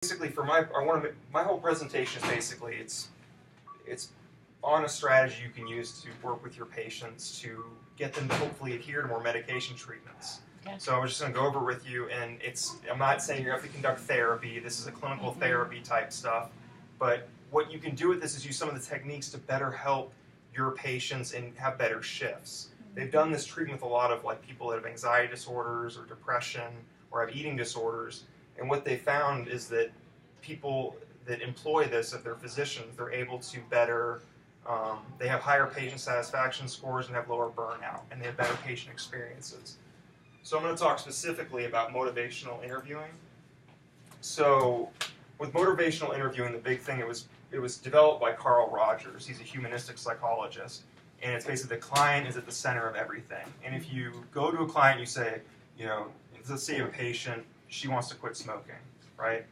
Basically, for my whole presentation is basically it's on a strategy you can use to work with your patients to get them to hopefully adhere to more medication treatments. Okay. So I was just going to go over with you, and I'm not saying you have to conduct therapy. This is a clinical therapy type stuff, but what you can do with this is use some of the techniques to better help your patients and have better shifts. They've done this treatment with a lot of people that have anxiety disorders or depression or have eating disorders, and what they found is that people that employ this, if they're physicians, they're able to better, they have higher patient satisfaction scores and have lower burnout, and they have better patient experiences. So I'm going to talk specifically about motivational interviewing. So with motivational interviewing, the big thing, it was developed by Carl Rogers. He's a humanistic psychologist, and it's basically the client is at the center of everything. And if you go to a client, you say, let's say you have a patient, she wants to quit smoking, right?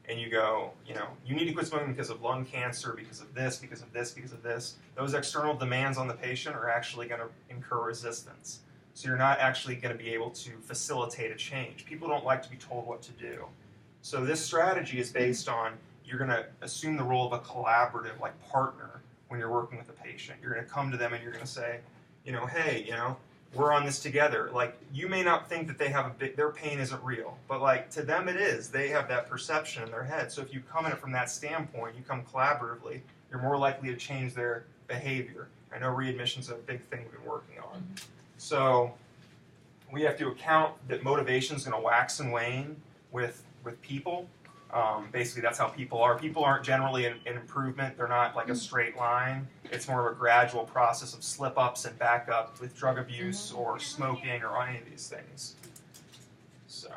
And you go, you need to quit smoking because of lung cancer, because of this, because of this, because of this. Those external demands on the patient are actually going to incur resistance. So you're not actually going to be able to facilitate a change. People don't like to be told what to do. So this strategy is based on you're going to assume the role of a collaborative, partner when you're working with a patient. You're going to come to them and you're going to say, hey, we're on this together. You may not think that they have their pain isn't real, but to them it is. They have that perception in their head. So if you come at it from that standpoint, you come collaboratively, you're more likely to change their behavior. I know readmission's a big thing we've been working on. So we have to account that motivation is going to wax and wane with people. Basically, that's how people are. People aren't generally an improvement. They're not like a straight line. It's more of a gradual process of slip-ups and back-up with drug abuse or smoking or any of these things. So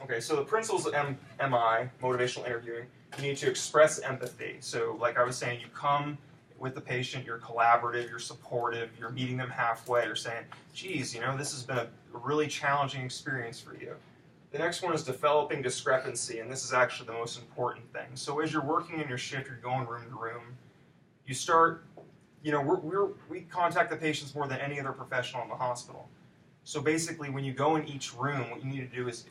the principles of MI, motivational interviewing, you need to express empathy. So like I was saying, you come with the patient, you're collaborative, you're supportive, you're meeting them halfway, you're saying, geez, this has been a really challenging experience for you. The next one is developing discrepancy, and this is actually the most important thing. So as you're working in your shift, you're going room to room, you start, we contact the patients more than any other professional in the hospital. So basically, when you go in each room, what you need to do is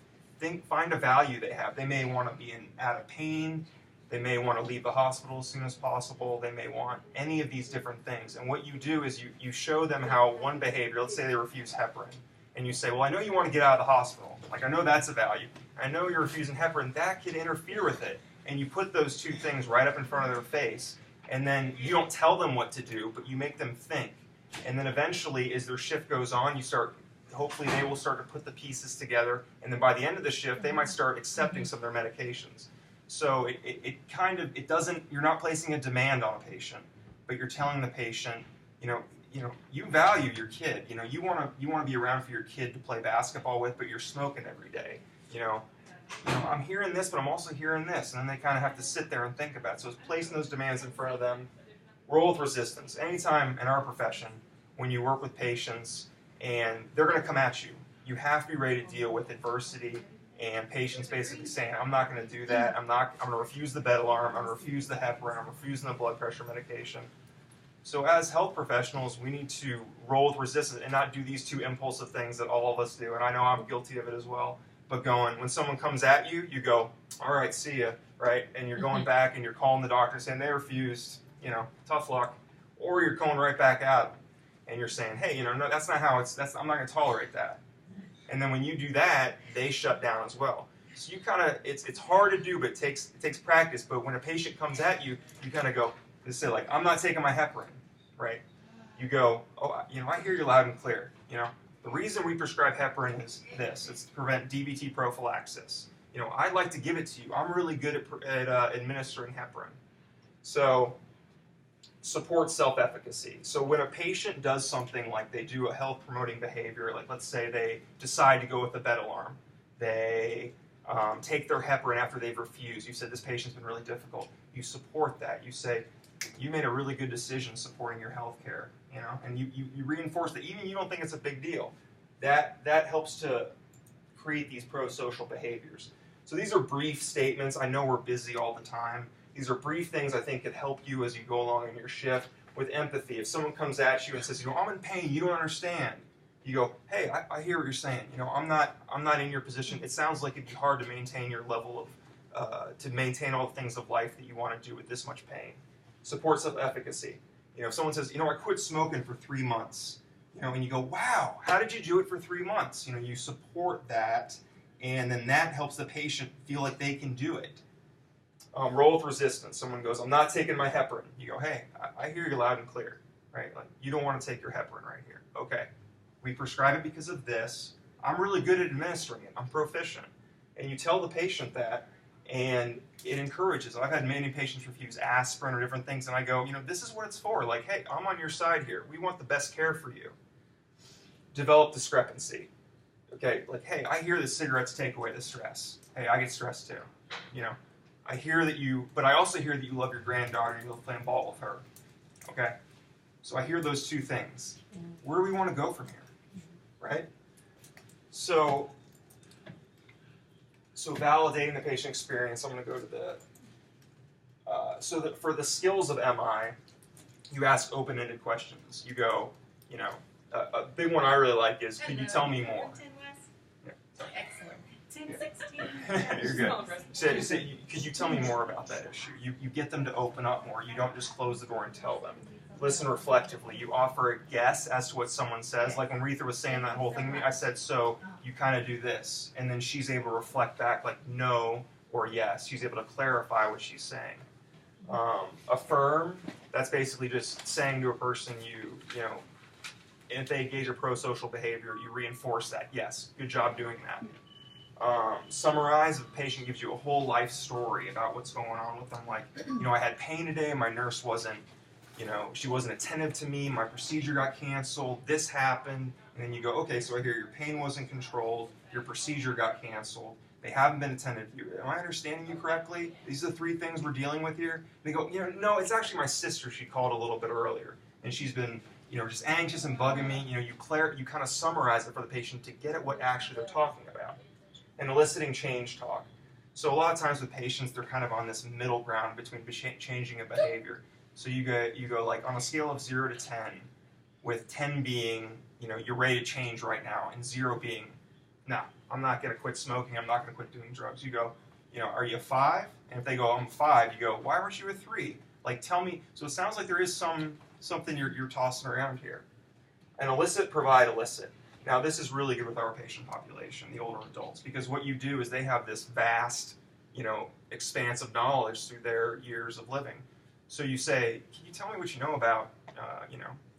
find a value they have. They may want to be out of pain, they may want to leave the hospital as soon as possible, they may want any of these different things. And what you do is you show them how one behavior, let's say they refuse heparin, and you say, well, I know you want to get out of the hospital. I know that's a value. I know you're refusing heparin. That could interfere with it. And you put those two things right up in front of their face. And then you don't tell them what to do, but you make them think. And then eventually, as their shift goes on, hopefully they will start to put the pieces together. And then by the end of the shift, they might start accepting some of their medications. So you're not placing a demand on a patient, but you're telling the patient, you value your kid. You want to be around for your kid to play basketball with, but you're smoking every day. I'm hearing this, but I'm also hearing this, and then they kind of have to sit there and think about it. So it's placing those demands in front of them. Roll with resistance. Anytime in our profession, when you work with patients and they're going to come at you, you have to be ready to deal with adversity and patients basically saying, I'm not going to do that. I'm going to refuse the bed alarm. I'm going to refuse the heparin. I'm refusing the blood pressure medication. So as health professionals, we need to roll with resistance and not do these two impulsive things that all of us do. And I know I'm guilty of it as well. But when someone comes at you, you go, all right, see ya, right? And you're going back and you're calling the doctor saying they refused, tough luck. Or you're going right back at them and you're saying, hey, no, that's not how I'm not going to tolerate that. And then when you do that, they shut down as well. So you it's hard to do, but it takes practice. But when a patient comes at you, you kind of go, they say I'm not taking my heparin, right? You go, oh, I hear you loud and clear. The reason we prescribe heparin is this: it's to prevent DVT prophylaxis. I'd like to give it to you. I'm really good at administering heparin. So support self-efficacy. So when a patient does something like they do a health-promoting behavior, like let's say they decide to go with the bed alarm, they take their heparin after they've refused. You said this patient's been really difficult. You support that. You say, you made a really good decision supporting your health care, and you reinforce that even you don't think it's a big deal. That helps to create these pro-social behaviors. So these are brief statements. I know we're busy all the time. These are brief things I think could help you as you go along in your shift with empathy. If someone comes at you and says, I'm in pain, you don't understand. You go, hey, I hear what you're saying. I'm not in your position. It sounds like it'd be hard to maintain your level to maintain all the things of life that you want to do with this much pain. Supports of efficacy. If someone says, I quit smoking for 3 months, and you go, wow, how did you do it for 3 months? You support that, and then that helps the patient feel like they can do it. Roll with resistance. Someone goes, I'm not taking my heparin. You go, hey, I hear you loud and clear, right? Like, you don't want to take your heparin right here. Okay, we prescribe it because of this. I'm really good at administering it. I'm proficient. And you tell the patient that, and it encourages. I've had many patients refuse aspirin or different things, and I go, this is what it's for. Like, hey, I'm on your side here. We want the best care for you. Develop discrepancy. Okay, like, hey, I hear that cigarettes take away the stress. Hey, I get stressed too. I hear that but I also hear that you love your granddaughter and you'll play ball with her. Okay? So I hear those two things. Where do we want to go from here? Right? So validating the patient experience, I'm going to go to the, so that for the skills of MI, you ask open-ended questions. You go, a big one I really like is, could you tell me more? Yeah, excellent. 1016. You're good. Could you tell me more about that issue? You get them to open up more. You don't just close the door and tell them. Listen reflectively. You offer a guess as to what someone says. Like when Retha was saying that whole thing to me, I said, so you kind of do this. And then she's able to reflect back like no or yes. She's able to clarify what she's saying. Affirm, that's basically just saying to a person if they engage a pro-social behavior, you reinforce that. Yes, good job doing that. Summarize, if the patient gives you a whole life story about what's going on with them. Like, I had pain today, my nurse wasn't, she wasn't attentive to me, my procedure got canceled, this happened, and then you go, okay, so I hear your pain wasn't controlled, your procedure got canceled, they haven't been attentive to you. Am I understanding you correctly? These are the 3 things we're dealing with here? They go, no, it's actually my sister, she called a little bit earlier, and she's been, just anxious and bugging me. You kind of summarize it for the patient to get at what actually they're talking about. And eliciting change talk. So a lot of times with patients, they're kind of on this middle ground between changing a behavior. So you go like on a scale of 0 to 10, with 10 being, you're ready to change right now, and 0 being, no, I'm not going to quit smoking, I'm not going to quit doing drugs. You go, are you a 5? And if they go, I'm a 5, you go, why weren't you a 3? Like, tell me. So it sounds like there is something you're tossing around here. And elicit, provide, elicit. Now, this is really good with our patient population, the older adults, because what you do is they have this vast, expanse of knowledge through their years of living. So you say, can you tell me what you know about,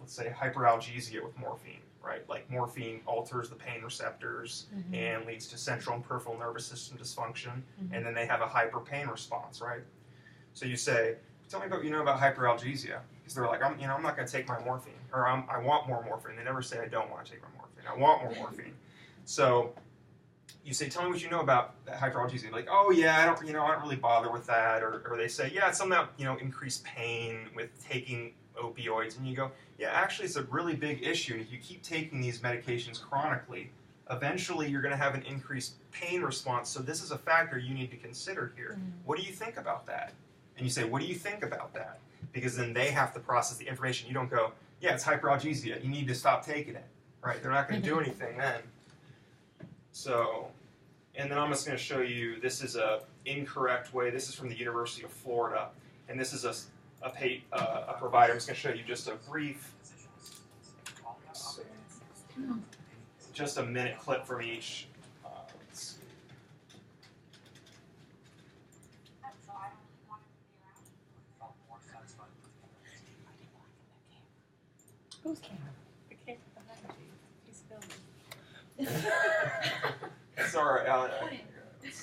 let's say hyperalgesia with morphine, right? Like morphine alters the pain receptors and leads to central and peripheral nervous system dysfunction, and then they have a hyper pain response, right? So you say, tell me about what you know about hyperalgesia, because they're like, I'm not going to take my morphine, or I want more morphine. They never say I don't want to take my morphine. I want more morphine. So you say, tell me what you know about hyperalgesia. Like, oh yeah, I don't really bother with that. Or they say, yeah, it's something that increased pain with taking opioids. And you go, yeah, actually, it's a really big issue. And if you keep taking these medications chronically, eventually you're going to have an increased pain response. So this is a factor you need to consider here. What do you think about that? And you say, what do you think about that? Because then they have to process the information. You don't go, yeah, it's hyperalgesia. You need to stop taking it. Right? They're not going to do anything then. So, and then I'm just going to show you, this is a incorrect way. This is from the University of Florida. And this is a provider. I'm just going to show you just a brief, just a minute clip from each. Let's see. Who's camera? The camera behind you. He's filming. Sorry, let's see.